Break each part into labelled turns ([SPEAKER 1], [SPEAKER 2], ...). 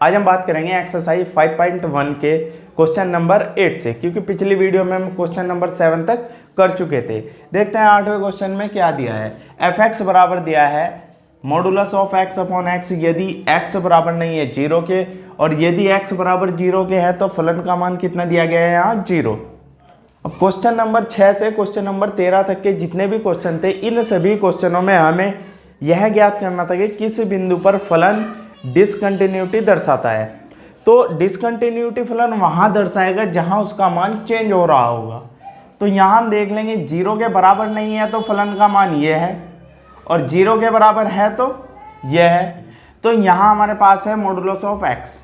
[SPEAKER 1] आज हम बात करेंगे एक्सरसाइज 5.1 के क्वेश्चन नंबर 8 से, क्योंकि पिछली वीडियो में हम क्वेश्चन नंबर 7 तक कर चुके थे। देखते हैं 8वें क्वेश्चन में क्या दिया है। एफ एक्स बराबर दिया है modulus of x upon x यदि एक्स बराबर नहीं है 0 के, और यदि एक्स बराबर 0 के है तो फलन का मान कितना दिया गया है यहाँ 0। अब क्वेश्चन नंबर 6 से क्वेश्चन नंबर 13 तक के जितने भी क्वेश्चन थे, इन सभी क्वेश्चनों में हमें यह ज्ञात करना था कि किस बिंदु पर फलन डिसकंटिन्यूटी दर्शाता है। तो डिसकंटिन्यूटी फलन वहां दर्शाएगा जहां उसका मान चेंज हो रहा होगा। तो यहां हम देख लेंगे 0 के बराबर नहीं है तो फलन का मान यह है, और 0 के बराबर है तो यह है। तो यहां हमारे पास है मॉडुलस ऑफ एक्स।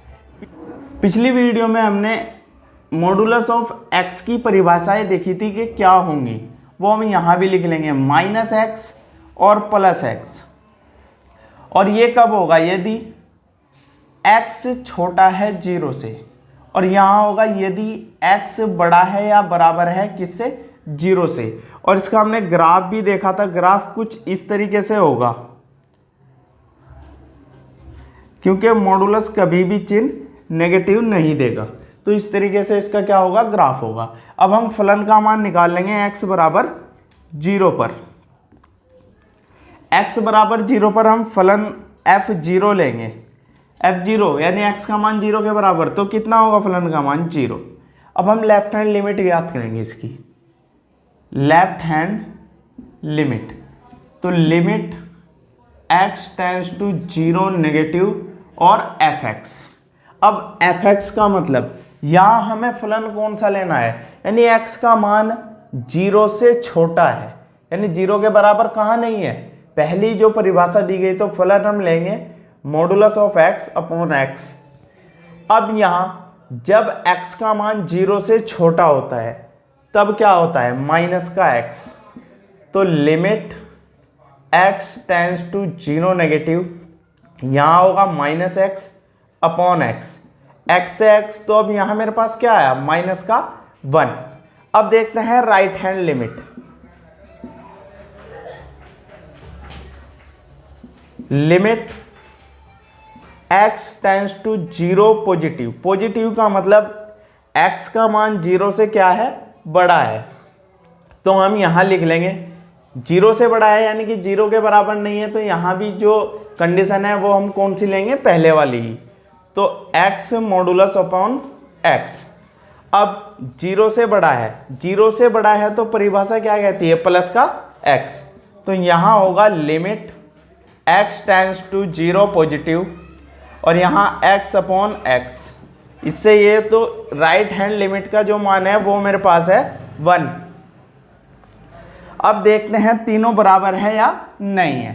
[SPEAKER 1] पिछली वीडियो में हमने मॉडुलस ऑफ एक्स की परिभाषाएं देखी थी कि क्या होंगी, वो हम यहां भी लिख लेंगे -x और +x। और ये कब होगा यदि x छोटा है 0 से, और यहाँ होगा यदि x बड़ा है या बराबर है किससे 0 से। और इसका हमने ग्राफ भी देखा था, ग्राफ कुछ इस तरीके से होगा, क्योंकि मॉडुलस कभी भी चिन्ह नेगेटिव नहीं देगा। तो इस तरीके से इसका क्या होगा, ग्राफ होगा। अब हम फलन का मान निकाल लेंगे x बराबर 0 पर। x बराबर 0 पर हम फलन f0 लेंगे। f0 यानी x का मान 0 के बराबर, तो कितना होगा फलन का मान 0। अब हम लेफ्ट हैंड लिमिट ज्ञात करेंगे इसकी, लेफ्ट हैंड लिमिट। तो limit x tends to 0 negative और fx। अब fx का मतलब यहाँ हमें फलन कौन सा लेना है, यानी x का मान 0 से छोटा है, यानी 0 के बराबर कहाँ नहीं है। पहली जो परिभाषा दी गई तो फलन हम लेंगे modulus of x upon x। अब यहाँ जब x का मान 0 से छोटा होता है तब क्या होता है, माइनस का x। तो limit x tends to 0 negative, यहाँ होगा -x अपॉन x। x से x, तो अब यहाँ मेरे पास क्या आया, माइनस का 1। अब देखते हैं right hand limit. Limit x tends to 0 positive. Positive का मतलब x का मान 0 से क्या है, बड़ा है। तो हम यहां लिख लेंगे 0 से बड़ा है, यानी कि 0 के बराबर नहीं है। तो यहां भी जो कंडीशन है वो हम कौन सी लेंगे, पहले वाली ही। तो x मॉडुलस अपॉन x। अब 0 से बड़ा है, 0 से बड़ा है तो परिभाषा क्या कहती है, प्लस का x। तो यहां होगा limit x tends to 0 positive, और यहाँ x अपॉन x। इससे ये तो राइट हैंड लिमिट का जो मान है वो मेरे पास है 1। अब देखते हैं तीनों बराबर है या नहीं है।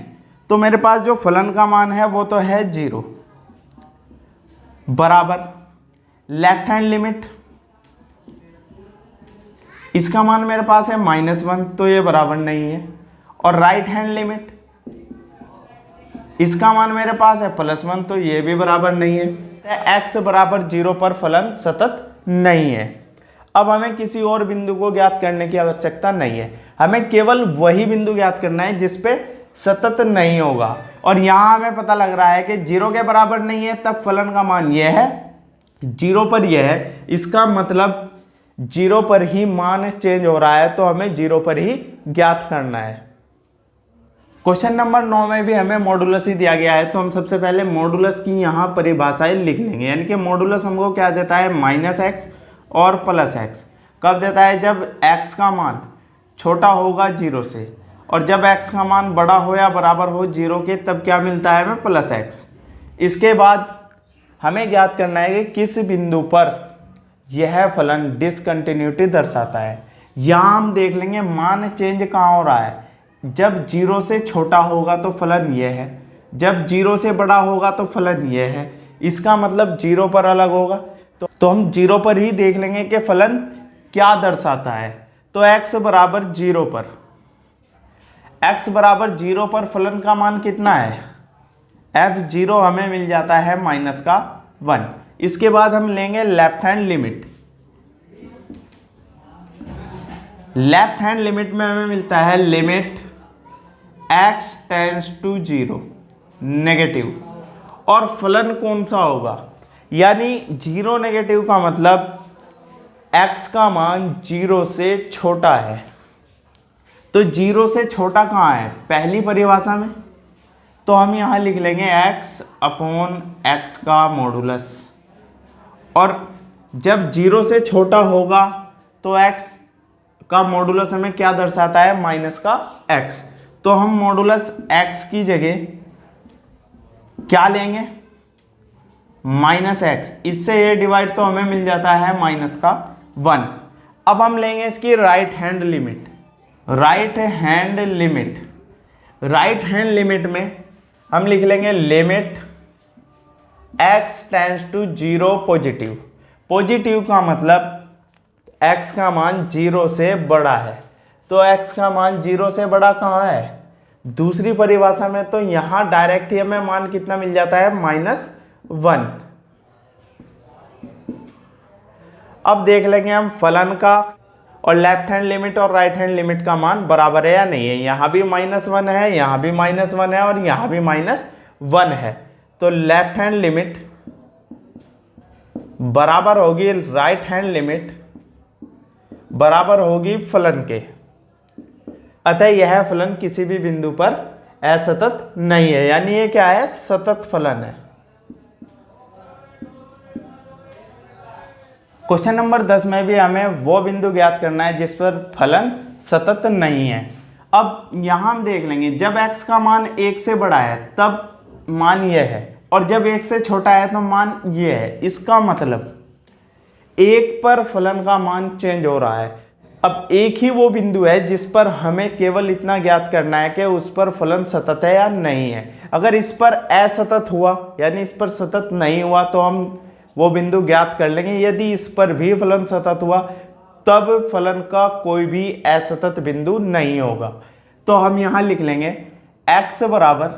[SPEAKER 1] तो मेरे पास जो फलन का मान है वो तो है 0 बराबर लेफ्ट हैंड लिमिट, इसका मान मेरे पास है -1, तो ये बराबर नहीं है। और राइट हैंड लिमिट, इसका मान मेरे पास है +1, तो ये भी बराबर नहीं है। x बराबर 0 पर फलन सतत नहीं है। अब हमें किसी और बिंदु को ज्ञात करने की आवश्यकता नहीं है, हमें केवल वही बिंदु ज्ञात करना है जिस पे सतत नहीं होगा। और यहाँ हमें पता लग रहा है कि 0 के बराबर नहीं है, तब फलन का मान यह है, 0 पर यह है। इसका मतलब 0 पर ही मान चेंज हो रहा है, तो हमें 0 पर ही ज्ञात करना है। क्वेश्चन नंबर 9 में भी हमें मॉडुलस ही दिया गया है, तो हम सबसे पहले मॉडुलस की यहाँ परिभाषाएं लिख लेंगे। यानी कि मॉडुलस हमको क्या देता है, -x और +x। कब देता है, जब x का मान छोटा होगा 0 से, और जब x का मान बड़ा हो या बराबर हो 0 के, तब क्या मिलता है हमें, +x। इसके बाद हमें ज्ञात करना है कि किस बिंदु पर यह फलन डिसकंटिन्यूटी दर्शाता है। यहाँ हम देख लेंगे मान चेंज कहाँ हो रहा है, जब 0 से छोटा होगा तो फलन ये है, जब 0 से बड़ा होगा तो फलन ये है। इसका मतलब 0 पर अलग होगा, तो हम 0 पर ही देख लेंगे कि फलन क्या दर्शाता है। तो x बराबर 0 पर, x बराबर 0 पर फलन का मान कितना है, f0 हमें मिल जाता है -1। इसके बाद हम लेंगे left hand limit. Left hand limit में हमें मिलता है limit x tends to 0 negative, और फलन कौन सा होगा, यानी जीरो नेगेटिव का मतलब x का मान जीरो से छोटा है। तो जीरो से छोटा कहाँ है? पहली परिभाषा में। तो हम यहाँ लिख लेंगे x अपॉन x का मॉडुलस, और जब जीरो से छोटा होगा तो x का मॉडुलस हमें क्या दर्शाता है? माइनस का x। तो हम मॉडुलस x की जगह क्या लेंगे? Minus x। इससे ये डिवाइड तो हमें मिल जाता है माइनस का 1। अब हम लेंगे इसकी right hand limit. Right hand limit में हम लिख लेंगे limit x tends to 0 positive. Positive का मतलब x का मान 0 से बड़ा है। तो x का मान 0 से बड़ा कहाँ है? दूसरी परिभाषा में। तो यहाँ डायरेक्ट ही हमें मान कितना मिल जाता है? -1। अब देख लेंगे हम फलन का और लेफ्ट हैंड लिमिट और राइट हैंड लिमिट का मान बराबर है या नहीं है। यहाँ भी -1 है, यहाँ भी -1 है और यहाँ भी -1 है। तो लेफ्ट हैंड लिमिट बराबर होगी राइट हैंड लिमिट बराबर होगी फलन के। अतः यह फलन किसी भी बिंदु पर असतत नहीं है, यानी ये क्या है? सतत फलन है। क्वेश्चन नंबर 10 में भी हमें वो बिंदु ज्ञात करना है जिस पर फलन सतत नहीं है। अब यहां हम देख लेंगे, जब x का मान 1 से बड़ा है तब मान ये है, और जब 1 से छोटा है तो मान ये है। इसका मतलब 1 पर फलन का मान चेंज हो रहा है। अब एक ही वो बिंदु है जिस पर हमें केवल इतना ज्ञात करना है कि उस पर फलन सतत है या नहीं है। अगर इस पर असतत हुआ, यानी इस पर सतत नहीं हुआ, तो हम वो बिंदु ज्ञात कर लेंगे। यदि इस पर भी फलन सतत हुआ तब फलन का कोई भी असतत बिंदु नहीं होगा। तो हम यहां लिख लेंगे x बराबर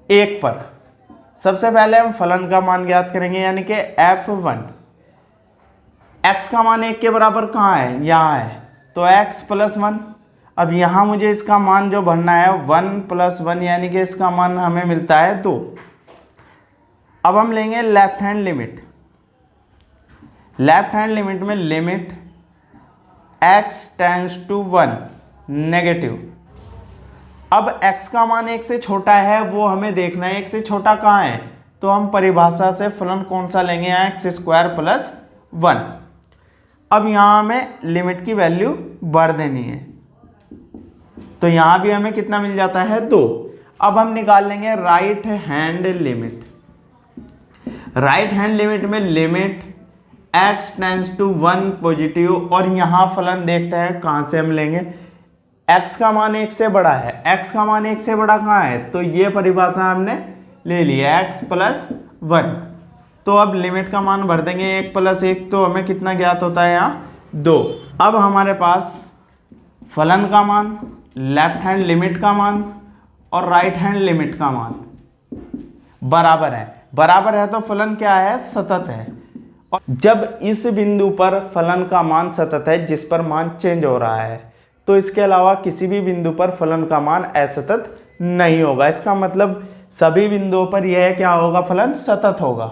[SPEAKER 1] 1 पर सबसे पहले हम फलन का मान ज्ञात करेंगे, यानी कि f1। x का मान 1 के बराबर कहाँ है? यहाँ है। तो x + 1। अब यहाँ मुझे इसका मान जो भरना है 1 + 1, यानी कि इसका मान हमें मिलता है 2। अब हम लेंगे left hand limit. Left hand limit में limit x tends to 1 negative. अब x का मान 1 से छोटा है, वो हमें देखना है 1 से छोटा कहाँ है। तो हम परिभाषा से फलन कौन सा लेंगे? x² + 1। अब यहाँ हमें लिमिट की वैल्यू बढ़ देनी है, तो यहाँ भी हमें कितना मिल जाता है? 2। अब हम निकाल लेंगे right hand limit. Right hand limit में limit x tends to 1 positive, और यहाँ फलन देखते हैं कहाँ से हम लेंगे। x का मान 1 से बड़ा है। x का मान 1 से बड़ा कहाँ है? तो ये परिभाषा हमने ले ली है x + 1। तो अब लिमिट का मान भर देंगे 1 + 1, तो हमें कितना ज्ञात होता है? यहाँ 2। अब हमारे पास फलन का मान, लेफ्ट हैंड लिमिट का मान और राइट हैंड लिमिट का मान बराबर है। बराबर है तो फलन क्या है? सतत है। और जब इस बिंदु पर फलन का मान सतत है जिस पर मान चेंज हो रहा है, तो इसके अलावा किसी भी बिंदु पर फलन का मान असतत नहीं होगा। इसका मतलब सभी बिंदुओं पर यह क्या होगा? फलन सतत होगा।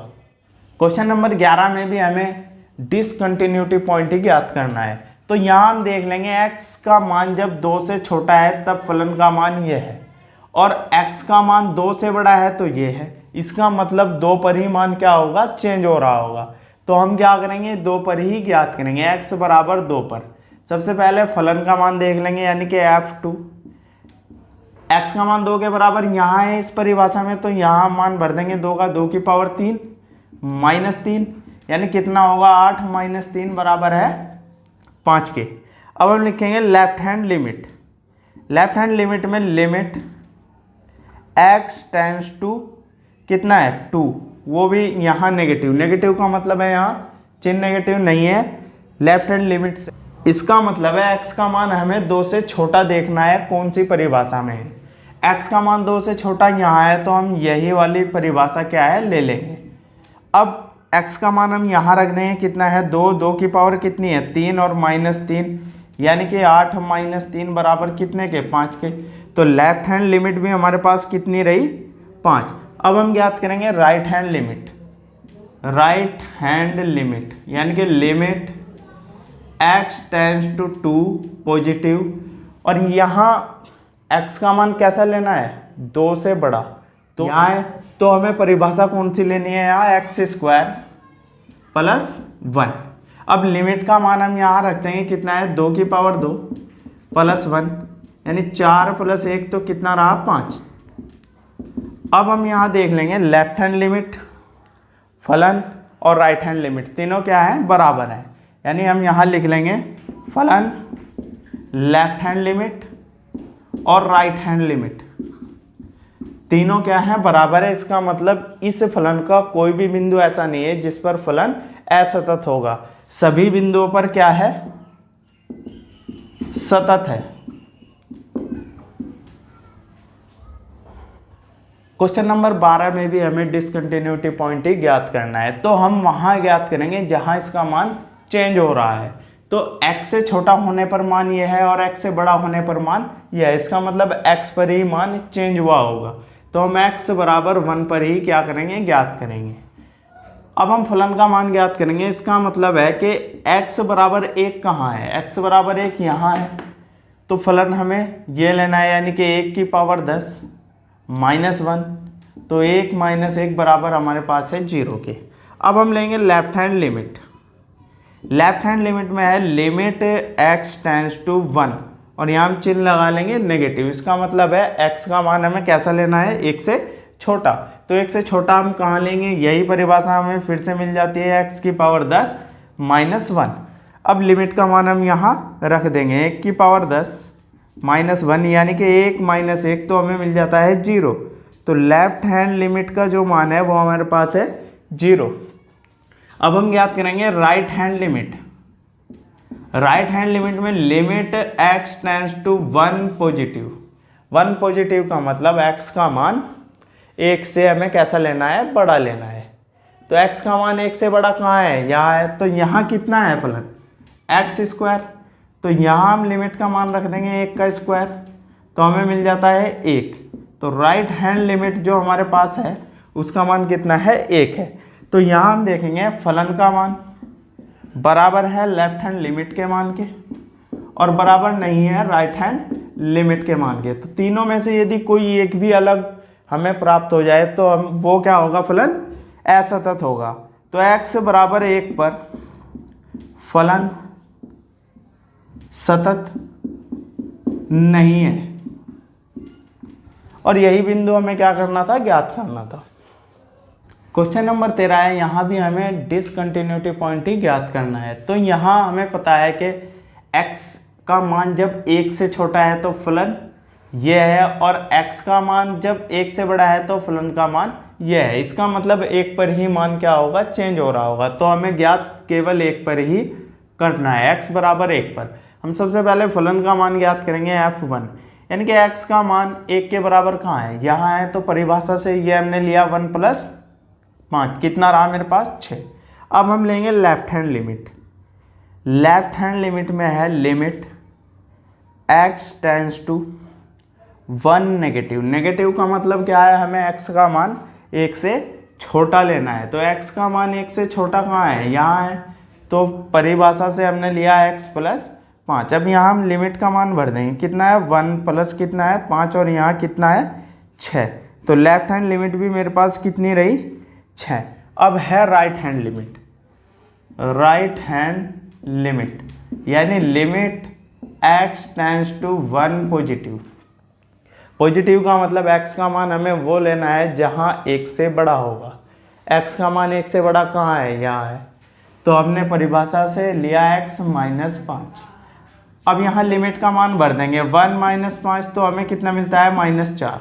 [SPEAKER 1] क्वेश्चन नंबर 11 में भी हमें डिसकंटिन्यूटी पॉइंट ही ज्ञात करना है। तो यहाँ हम देख लेंगे x का मान जब 2 से छोटा है तब फलन का मान ये है, और x का मान 2 से बड़ा है तो ये है। इसका मतलब 2 पर ही मान क्या होगा? चेंज हो रहा होगा। तो हम क्या करेंगे? 2 पर ही ज्ञात करेंगे। x बराबर 2 पर सबसे पहले फलन का मान देख लेंगे, यानी कि f2। x का मान 2 के बराबर यहाँ है इस परिभाषा में, तो यहाँ मान भर देंगे 2 का 2 की पावर 3 -3, यानी कितना होगा? 8 - 3 बराबर है 5 के। अब हम लिखेंगे left hand limit. Left hand limit में लिमिट x टेंड्स टू कितना है? 2। वो भी यहाँ नेगेटिव। नेगेटिव का मतलब है यहाँ चिन्ह नेगेटिव नहीं है लेफ्ट हैंड लिमिट से। इसका मतलब है x का मान हमें 2 से छोटा देखना है। कौन सी परिभाषा में है? x का मान 2 से छोटा यहाँ है, तो हम यही वाली परिभाषा क्या है? ले लेंगे। अब x का मान हम यहाँ रख देंगे, कितना है? 2। 2 की पावर कितनी है? 3 और -3, यानी कि 8 - 3 बराबर कितने के? 5 के। तो लेफ्ट हैंड लिमिट भी हमारे पास कितनी रही? 5। अब हम ज्ञात करेंगे right hand limit. Right hand limit, यानी कि limit x tends to 2 positive, और यहाँ x का मान कैसा लेना है, 2 से बड़ा। तो यहाँ है, तो हमें परिभाषा कौन सी लेनी है, यहाँ x² + 1। अब लिमिट का मान हम यहाँ रखते हैं कितना है, 2 की पावर 2 + 1, यानी 4 + 1 तो कितना रहा, 5। अब हम यहाँ देख लेंगे लेफ्ट हैंड लिमिट, फलन और राइट हैंड लिमिट तीनों क्या है, बराबर है। यानी हम यहाँ लिख लेंगे फलन लेफ्ट हैंड लिमिट और राइट हैंड लिमिट तीनों क्या है, बराबर है। इसका मतलब इस फलन का कोई भी बिंदु ऐसा नहीं है जिस पर फलन असतत होगा, सभी बिंदुओं पर क्या है, सतत है। क्वेश्चन नंबर 12 में भी हमें डिसकंटिन्यूटी पॉइंट ही ज्ञात करना है, तो हम वहां ज्ञात करेंगे जहां इसका मान चेंज हो रहा है। तो x से छोटा होने पर मान यह है और x से बड़ा होने पर मान यह है, इसका मतलब x पर ही मान चेंज हुआ होगा। तो हम x = 1 पर ही क्या करेंगे, ज्ञात करेंगे। अब हम फलन का मान ज्ञात करेंगे, इसका मतलब है कि x = 1 कहाँ है, x = 1 यहाँ है। तो फलन हमें ये लेना है, यानी कि 1 की पावर 10 -1, तो 1 - 1 बराबर हमारे पास है 0 के। अब हम लेंगे left hand limit. Left hand limit में है लिमिट x टेंड्स टू 1, और यहाँ हम चिन्ह लगा लेंगे नेगेटिव। इसका मतलब है x का मान हमें कैसा लेना है, 1 से छोटा। तो 1 से छोटा हम कहाँ लेंगे, यही परिभाषा हमें फिर से मिल जाती है, x की पावर 10 -1। अब लिमिट का मान हम यहाँ रख देंगे 1 की पावर 10 -1, यानी कि 1 - 1 तो हमें मिल जाता है 0। तो लेफ्ट हैंड लिमिट का जो मान है वो हमारे पास है 0। अब हम ज्ञात करेंगे right hand limit. Right hand limit में limit x tends to 1 positive. 1 positive का मतलब x का मान 1 से हमें कैसा लेना है, बड़ा लेना है। तो x का मान 1 से बड़ा कहाँ है, यहाँ है। तो यहाँ कितना है फलन, x²। तो यहाँ हम लिमिट का मान रख देंगे 1 का स्क्वायर, तो हमें मिल जाता है 1। तो राइट हैंड लिमिट जो हमारे पास है उसका मान कितना है, 1 है। तो यहाँ हम देखेंगे फलन का मान बराबर है लेफ्ट हैंड लिमिट के मान के, और बराबर नहीं है राइट हैंड लिमिट के मान के। तो तीनों में से यदि कोई एक भी अलग हमें प्राप्त हो जाए तो हम वो क्या होगा, फलन असतत होगा। तो x = 1 पर फलन सतत नहीं है, और यही बिंदु हमें क्या करना था, ज्ञात करना था। क्वेश्चन नंबर 13 है, यहाँ भी हमें डिसकंटिन्यूटी पॉइंट ही ज्ञात करना है। तो यहाँ हमें पता है कि x का मान जब 1 से छोटा है तो फलन ये है, और x का मान जब 1 से बड़ा है तो फलन का मान ये है। इसका मतलब 1 पर ही मान क्या होगा, चेंज हो रहा होगा। तो हमें ज्ञात केवल 1 पर ही करना है, x = 1 पर। हम सबसे पहले फलन का मान ज्ञात करेंगे f1, यानी कि x का मान 1 के बराबर कहाँ है, यहाँ है। तो परिभाषा से ये हमने लिया 1 + 5, कितना रहा मेरे पास, 6। अब हम लेंगे left hand limit. Left hand limit में है limit x tends to 1 negative. Negative का मतलब क्या है, हमें x का मान 1 से छोटा लेना है। तो x का मान 1 से छोटा कहाँ है, यहाँ है। तो परिभाषा से हमने लिया x + 5। अब यहाँ हम लिमिट का मान भर देंगे, कितना है, 1 प्लस कितना है, 5, और यहाँ कितना है, 6। तो लेफ्ट हैंड लिमिट भी मेरे पास कितनी रही, 6। अब है right hand limit. Right hand limit यानी limit x tends to 1 positive. Positive का मतलब x का मान हमें वो लेना है जहाँ 1 से बड़ा होगा। x का मान 1 से बड़ा कहाँ है, यहाँ है। तो हमने परिभाषा से लिया x - 5। अब यहाँ लिमिट का मान भर देंगे, 1 - 5 तो हमें कितना मिलता है, -4।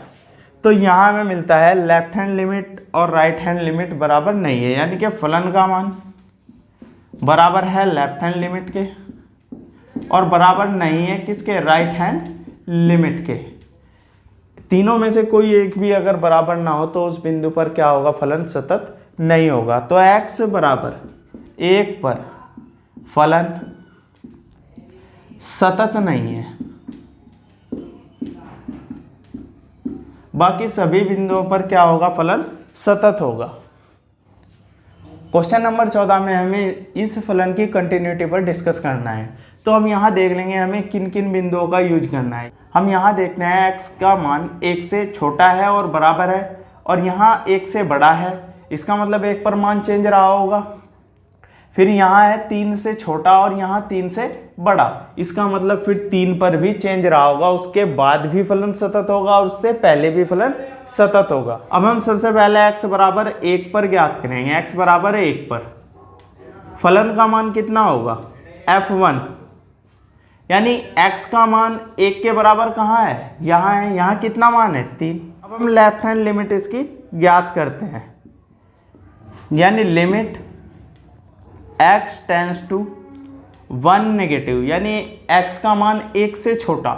[SPEAKER 1] तो यहाँ हमें मिलता है लेफ्ट हैंड लिमिट और राइट हैंड लिमिट बराबर नहीं है, यानी कि फलन का मान बराबर है लेफ्ट हैंड लिमिट के और बराबर नहीं है किसके, राइट हैंड लिमिट के। तीनों में से कोई एक भी अगर बराबर ना हो तो उस बिंदु पर क्या होगा, फलन सतत नहीं होगा। तो x = 1 पर फलन सतत नहीं है, बाकी सभी बिंदुओं पर क्या होगा, फलन सतत होगा। क्वेश्चन नंबर 14 में हमें इस फलन की कंटिन्यूटी पर डिस्कस करना है। तो हम यहाँ देख लेंगे हमें किन किन बिंदुओं का यूज करना है। हम यहाँ देखते हैं x का मान 1 से छोटा है और बराबर है, और यहाँ 1 से बड़ा है, इसका मतलब 1 पर मान चेंज रहा होगा। फिर यहाँ है 3 से छोटा और यहाँ 3 से बड़ा, इसका मतलब फिर 3 पर भी चेंज रहा होगा, उसके बाद भी फलन सतत होगा और उससे पहले भी फलन सतत होगा। अब हम सबसे पहले x बराबर 1 पर ज्ञात करेंगे। x बराबर 1 पर फलन का मान कितना होगा, f1, यानी x का मान 1 के बराबर कहाँ है, यहाँ है। यहाँ कितना मान है, 3। अब हम लेफ्ट हैंड लिमिट इसकी ज्ञात करते हैं, यानी limit x tends to 1 negative, यानी x का मान 1 से छोटा,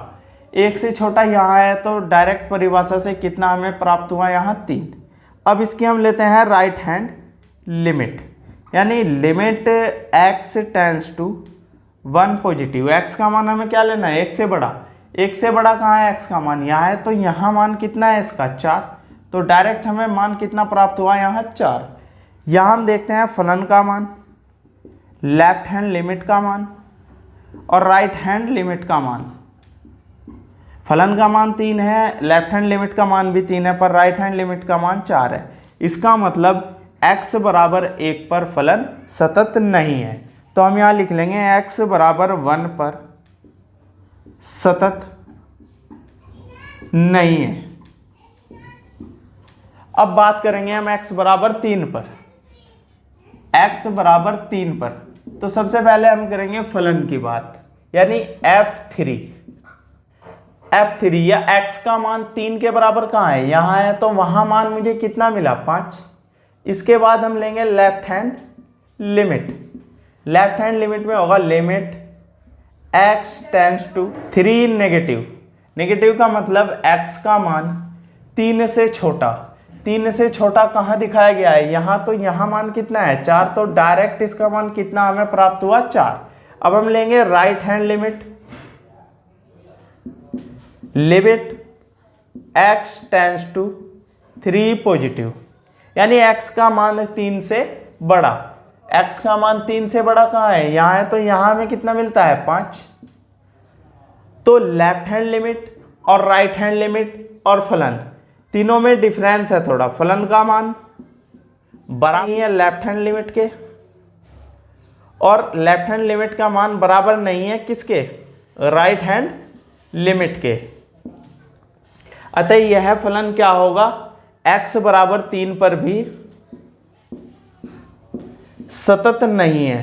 [SPEAKER 1] 1 से छोटा यहाँ है, तो डायरेक्ट परिभाषा से कितना हमें प्राप्त हुआ, यहाँ 3। अब इसकी हम लेते हैं राइट हैंड लिमिट, यानी limit x tends to 1 positive. x का मान हमें क्या लेना है, 1 से बड़ा। 1 से बड़ा कहाँ है x का मान, यहाँ है, तो यहाँ मान कितना है इसका, 4। तो डायरेक्ट हमें मान कितना प्राप्त हुआ, यहाँ 4। यहाँ हम देखते हैं फलन का मान, लेफ्ट हैंड लिमिट का मान और राइट हैंड लिमिट का मान। फलन का मान 3 है, लेफ्ट हैंड लिमिट का मान भी 3 है, पर राइट हैंड लिमिट का मान 4 है। इसका मतलब x बराबर 1 पर फलन सतत नहीं है। तो हम यहाँ लिख लेंगे x बराबर 1 पर सतत नहीं है। अब बात करेंगे हम x बराबर 3 पर। x बराबर 3 पर तो सबसे पहले हम करेंगे फलन की बात, यानी f3 या x का मान 3 के बराबर कहाँ है, यहाँ है, तो वहाँ मान मुझे कितना मिला, 5। इसके बाद हम लेंगे left hand limit. Left hand limit में होगा limit x tends to 3 negative. Negative का मतलब x का मान 3 से छोटा। 3 से छोटा कहाँ दिखाया गया है, यहाँ, तो यहाँ मान कितना है, 4। तो डायरेक्ट इसका मान कितना हमें प्राप्त हुआ, 4। अब हम लेंगे right hand limit. Limit x tends to 3 positive, यानी x का मान 3 से बड़ा। x का मान 3 से बड़ा कहाँ है, यहाँ है, तो यहाँ हमें कितना मिलता है, 5। तो लेफ्ट हैंड लिमिट और राइट हैंड लिमिट और फलन तीनों में डिफरेंस है थोड़ा। फलन का मान बराबर नहीं है लेफ्ट हैंड लिमिट के, और लेफ्ट हैंड लिमिट का मान बराबर नहीं है किसके, राइट हैंड लिमिट के। अतः यह फलन क्या होगा, x बराबर 3 पर भी सतत नहीं है।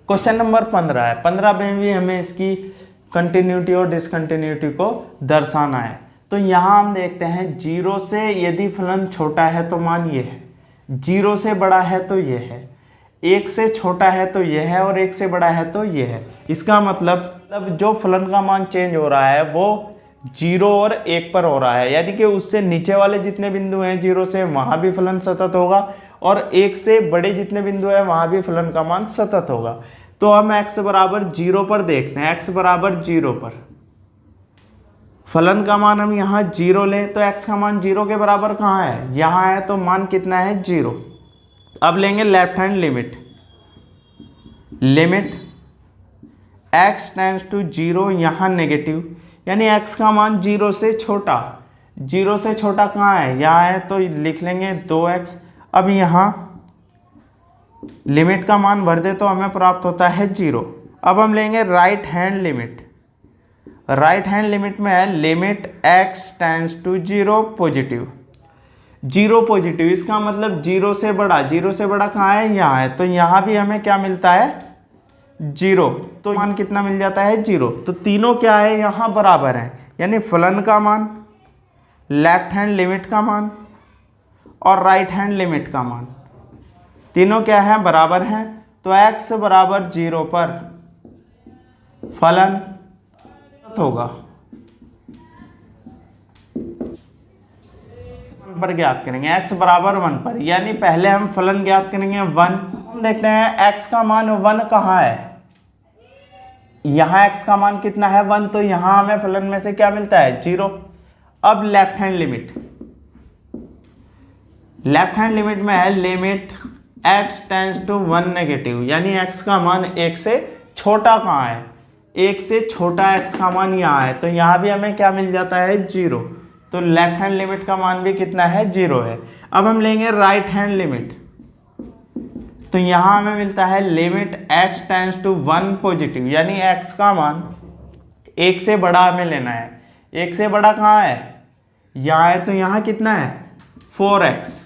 [SPEAKER 1] क्वेश्चन नंबर 15 है। 15 में भी हमें इसकी कंटिन्यूटी और डिसकंटिन्यूटी को दर्शाना है। तो यहाँ हम देखते हैं 0 से यदि फलन छोटा है तो मान ये है, 0 से बड़ा है तो ये है, 1 से छोटा है तो ये है, और 1 से बड़ा है तो ये है। इसका मतलब जो फलन का मान चेंज हो रहा है वो 0 और 1 पर हो रहा है, यानी कि उससे नीचे वाले जितने बिंदु हैं 0 से, वहाँ भी फलन सतत होगा, और 1 से बड़े जितने बिंदु हैं वहाँ भी फलन का मान सतत होगा। तो हम x बराबर 0 पर देखते हैं। x बराबर 0 पर फलन का मान हम यहाँ 0 लें तो x का मान 0 के बराबर कहाँ है, यहाँ है, तो मान कितना है, 0। अब लेंगे left hand limit. Limit x tends to 0, यहाँ नेगेटिव, यानी x का मान 0 से छोटा। 0 से छोटा कहाँ है, यहाँ है, तो लिख लेंगे 2x। अब यहाँ लिमिट का मान भर दे तो हमें प्राप्त होता है 0। अब हम लेंगे right hand limit. Right hand limit में है limit x tends to 0 positive. 0 positive, इसका मतलब 0 से बड़ा। 0 से बड़ा कहाँ है, यहाँ है, तो यहाँ भी हमें क्या मिलता है, 0। तो मान कितना मिल जाता है, 0। तो तीनों क्या है, यहाँ बराबर हैं, यानी फलन का मान, लेफ्ट हैंड लिमिट का मान और राइट हैंड लिमिट का मान तीनों क्या है, बराबर हैं। तो x बराबर 0 पर फलन होगा। पर ज्ञात करेंगे x बराबर 1 पर, यानी पहले हम फलन ज्ञात करेंगे 1। हम देखते हैं x का मान 1 कहाँ है, यहाँ x का मान कितना है, 1, तो यहाँ हमें फलन में से क्या मिलता है, 0। अब left hand limit. Left hand limit में है limit x tends to 1 negative, यानी x का मान 1 से छोटा कहाँ है, 1 से छोटा x का मान यहाँ है, तो यहाँ भी हमें क्या मिल जाता है 0। तो लेफ्ट हैंड लिमिट का मान भी कितना है 0 है। अब हम लेंगे राइट हैंड लिमिट, तो यहाँ हमें मिलता है limit x tends to 1 positive, यानी x का मान 1 से बड़ा हमें लेना है। 1 से बड़ा कहाँ है, यहाँ है, तो यहाँ कितना है 4x।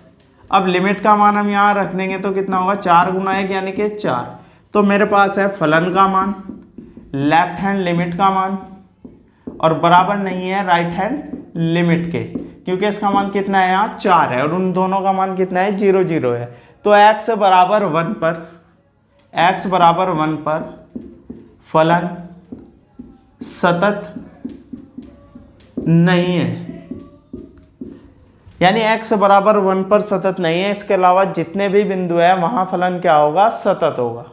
[SPEAKER 1] अब लिमिट का मान हम यहाँ रख देंगे तो कितना होगा 4 गुना 1 यानी कि 4। तो मेरे पास है फलन का मान, लेफ्ट हैंड लिमिट का मान, और बराबर नहीं है राइट हैंड लिमिट के, क्योंकि इसका मान कितना है यहाँ 4 है और उन दोनों का मान कितना है 0 0 है। तो x बराबर 1 पर, x बराबर 1 पर फलन सतत नहीं है, यानी x बराबर 1 पर सतत नहीं है। इसके अलावा जितने भी बिंदु है वहां फलन क्या होगा, सतत होगा।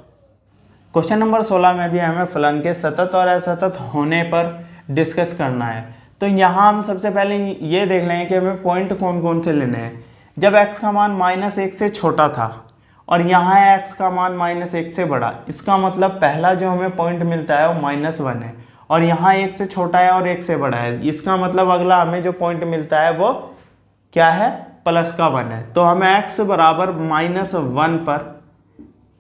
[SPEAKER 1] क्वेश्चन नंबर 16 में भी हमें फलन के सतत और असतत होने पर डिस्कस करना है। तो यहाँ हम सबसे पहले ये देख लेंगे कि हमें पॉइंट कौन कौन से लेने हैं। जब x का मान -1 से छोटा था और यहाँ है x का मान -1 से बड़ा, इसका मतलब पहला जो हमें पॉइंट मिलता है वो -1 है, और यहाँ 1 से छोटा है और 1 से बड़ा है, इसका मतलब अगला हमें जो पॉइंट मिलता है वो क्या है, प्लस का 1 है। तो हमें x बराबर -1 पर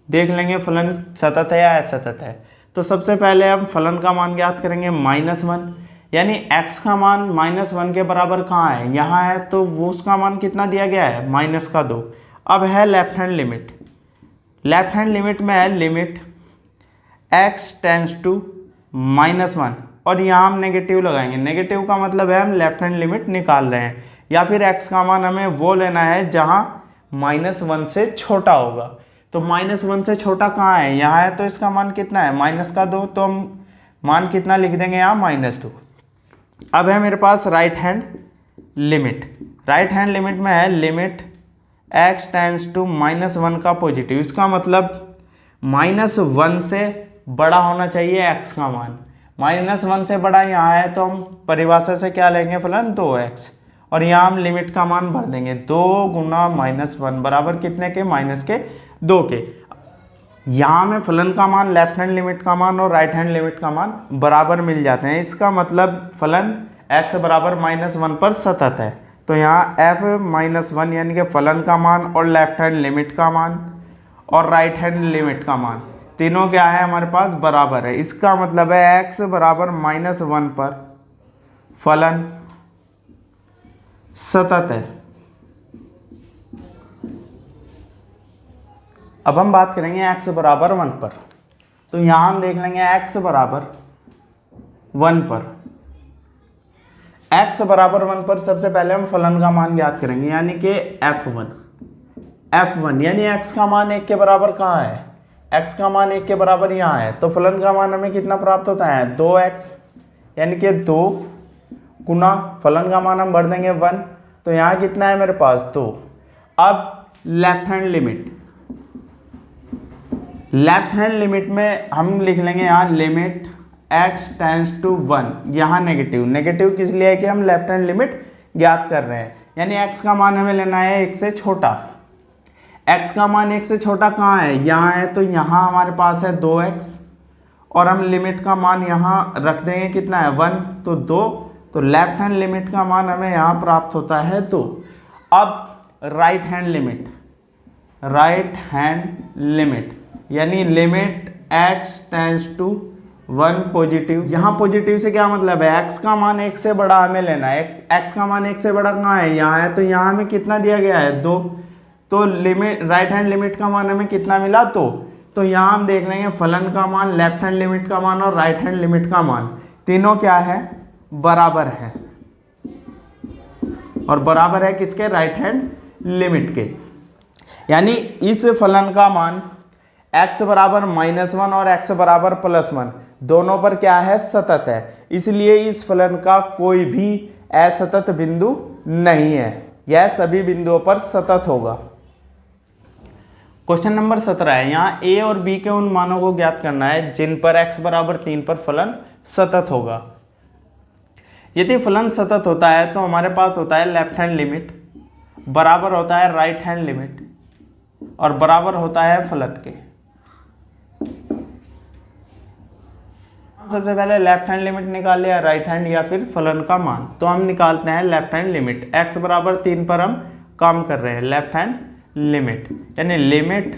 [SPEAKER 1] देख लेंगे फलन सतत है या असतत है। तो सबसे पहले हम फलन का मान ज्ञात करेंगे -1, यानी x का मान -1 के बराबर कहाँ है, यहाँ है, तो वो उसका मान कितना दिया गया है -2। अब है left hand limit, left hand limit में है लिमिट x टेंड्स टू -1, और यहाँ हम नेगेटिव लगाएंगे। नेगेटिव का मतलब है हम लेफ्ट हैंड लिमिट निकाल रहे हैं, या फिर x का मान हमें वो लेना है जहाँ -1 से छोटा होगा। तो -1 से छोटा कहाँ है, यहाँ है, तो इसका मान कितना है -2, तो हम मान कितना लिख देंगे यहाँ -2। अब है मेरे पास right hand limit, right hand limit में है लिमिट x टेंड्स टू -1 का पॉजिटिव, इसका मतलब -1 से बड़ा होना चाहिए x का मान। -1 से बड़ा यहाँ है, तो हम परिभाषा से क्या लेंगे फलन 2x, और यहाँ हम लिमिट का मान भर देंगे 2 गुना -1 बराबर कितने के, -2 के। यहाँ में फलन का मान, लेफ्ट हैंड लिमिट का मान और राइट हैंड लिमिट का मान बराबर मिल जाते हैं। इसका मतलब फलन x बराबर -1 पर सतत है। तो यहाँ f-1 यानी कि फलन का मान और लेफ्ट हैंड लिमिट का मान और राइट हैंड लिमिट का मान तीनों क्या है हमारे पास बराबर है। इसका मतलब है x बराबर -1 पर फलन सतत है। अब हम बात करेंगे x बराबर 1 पर, तो यहाँ हम देख लेंगे x बराबर 1 पर। x बराबर 1 पर सबसे पहले हम फलन का मान ज्ञात करेंगे, यानी कि f1 यानी x का मान 1 के बराबर कहाँ है, x का मान 1 के बराबर यहाँ है, तो फलन का मान हमें कितना प्राप्त होता है 2x, यानी कि 2 गुना फलन का मान हम भर देंगे 1, तो यहाँ कितना है मेरे पास 2। अब left hand limit, left hand limit में हम लिख लेंगे यहाँ लिमिट x टेंड्स टू 1, यहाँ नेगेटिव किस लिए है कि हम लेफ्ट हैंड लिमिट ज्ञात कर रहे हैं, यानी x का मान हमें लेना है 1 से छोटा। x का मान 1 से छोटा कहाँ है, यहाँ है, तो यहाँ हमारे पास है 2x, और हम लिमिट का मान यहाँ रख देंगे कितना है 1, तो 2, तो लेफ्ट हैंड लिमिट का मान हमें यहाँ प्राप्त होता है 2। अब राइट हैंड लिमिट यानी limit x tends to 1 positive, यहाँ पॉजिटिव से क्या मतलब है, x का मान 1 से बड़ा हमें लेना है। x का मान 1 से बड़ा कहाँ है, यहाँ है, तो यहाँ हमें कितना दिया गया है 2, तो लिमिट राइट हैंड लिमिट का मान हमें कितना मिला 2। तो यहाँ हम देख लेंगे फलन का मान, लेफ्ट हैंड लिमिट का मान और राइट हैंड लिमिट का मान तीनों क्या है बराबर है, और बराबर है किसके, राइट हैंड लिमिट के। यानी इस फलन का मान x बराबर -1 और x बराबर +1 दोनों पर क्या है सतत है, इसलिए इस फलन का कोई भी असतत बिंदु नहीं है, यह सभी बिंदुओं पर सतत होगा। क्वेश्चन नंबर 17 है, यहाँ a और b के उन मानों को ज्ञात करना है जिन पर x बराबर 3 पर फलन सतत होगा। यदि फलन सतत होता है तो हमारे पास होता है लेफ्ट हैंड लिमिट बराबर होता है राइट हैंड लिमिट और बराबर होता है फलन के। सबसे पहले लेफ्ट हैंड लिमिट निकाल लिया, राइट हैंड या फिर फलन का मान। तो हम निकालते हैं लेफ्ट हैंड लिमिट। x बराबर 3 पर हम काम कर रहे हैं। लेफ्ट हैंड लिमिट यानी लिमिट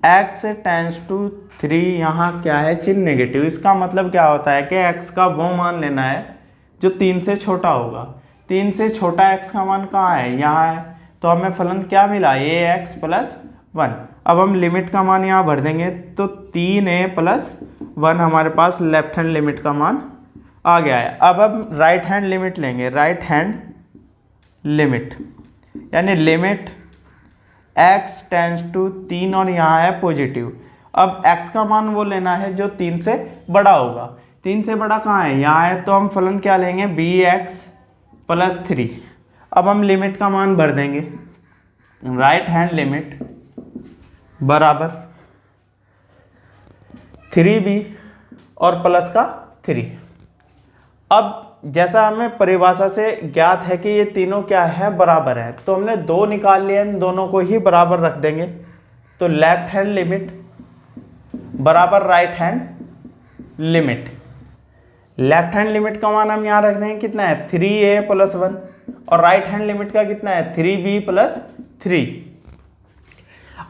[SPEAKER 1] x टेंड्स टू 3, यहाँ क्या है चिन्ह नेगेटिव। इसका मतलब क्या होता है कि x का वो मान लेना है जो 3 से छोटा होगा। 3 से छोटा x का मान कहाँ है, यहाँ है। तो हमें फलन क्या मिला, ax प्लस 1। अब हम लिमिट का मान यहाँ भर देंगे तो 3a प्लस 1 हमारे पास लेफ्ट हैंड लिमिट का मान आ गया है। अब हम राइट हैंड लिमिट लेंगे। राइट हैंड लिमिट यानी लिमिट x टेंड्स टू 3 और यहाँ है पॉजिटिव। अब x का मान वो लेना है जो 3 से बड़ा होगा। 3 से बड़ा कहाँ है, यहाँ है। तो हम फलन क्या लेंगे, bx प्लस 3। अब हम लिमिट का मान भर देंगे। राइट हैंड लिमिट बराबर 3b और प्लस का 3। अब जैसा हमें परिभाषा से ज्ञात है कि ये तीनों क्या है, बराबर है, तो हमने 2 निकाल लिए, इन दोनों को ही बराबर रख देंगे। तो लेफ्ट हैंड लिमिट बराबर right hand limit. Left hand limit का मान हम यहाँ रख देंगे कितना है, 3a प्लस 1 और राइट हैंड लिमिट का कितना है, 3b प्लस 3।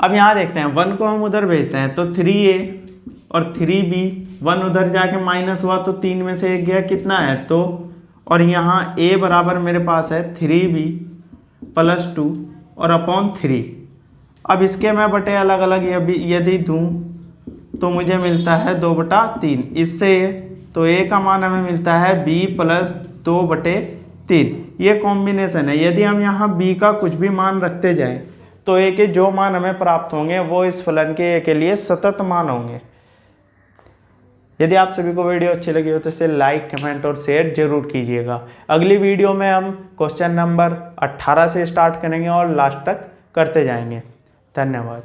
[SPEAKER 1] अब यहाँ देखते हैं 1 को हम उधर भेजते हैं तो 3a और 3b, 1 उधर जाके माइनस हुआ तो 3 में से 1 गया, कितना है 2। और यहाँ a बराबर मेरे पास है 3b प्लस 2 और अपॉन 3। अब इसके मैं बटे अलग अलग यदि दूँ तो मुझे मिलता है 2/3। इससे तो a का मान हमें मिलता है b प्लस 2/3। ये कॉम्बिनेशन है। यदि हम यहाँ b का कुछ भी मान रखते जाएं तो a के जो मान हमें प्राप्त होंगे वो इस फलन के a के लिए सतत मान होंगे। यदि आप सभी को वीडियो अच्छी लगी हो तो इसे लाइक, कमेंट और शेयर जरूर कीजिएगा। अगली वीडियो में हम क्वेश्चन नंबर 18 से स्टार्ट करेंगे और लास्ट तक करते जाएंगे। धन्यवाद।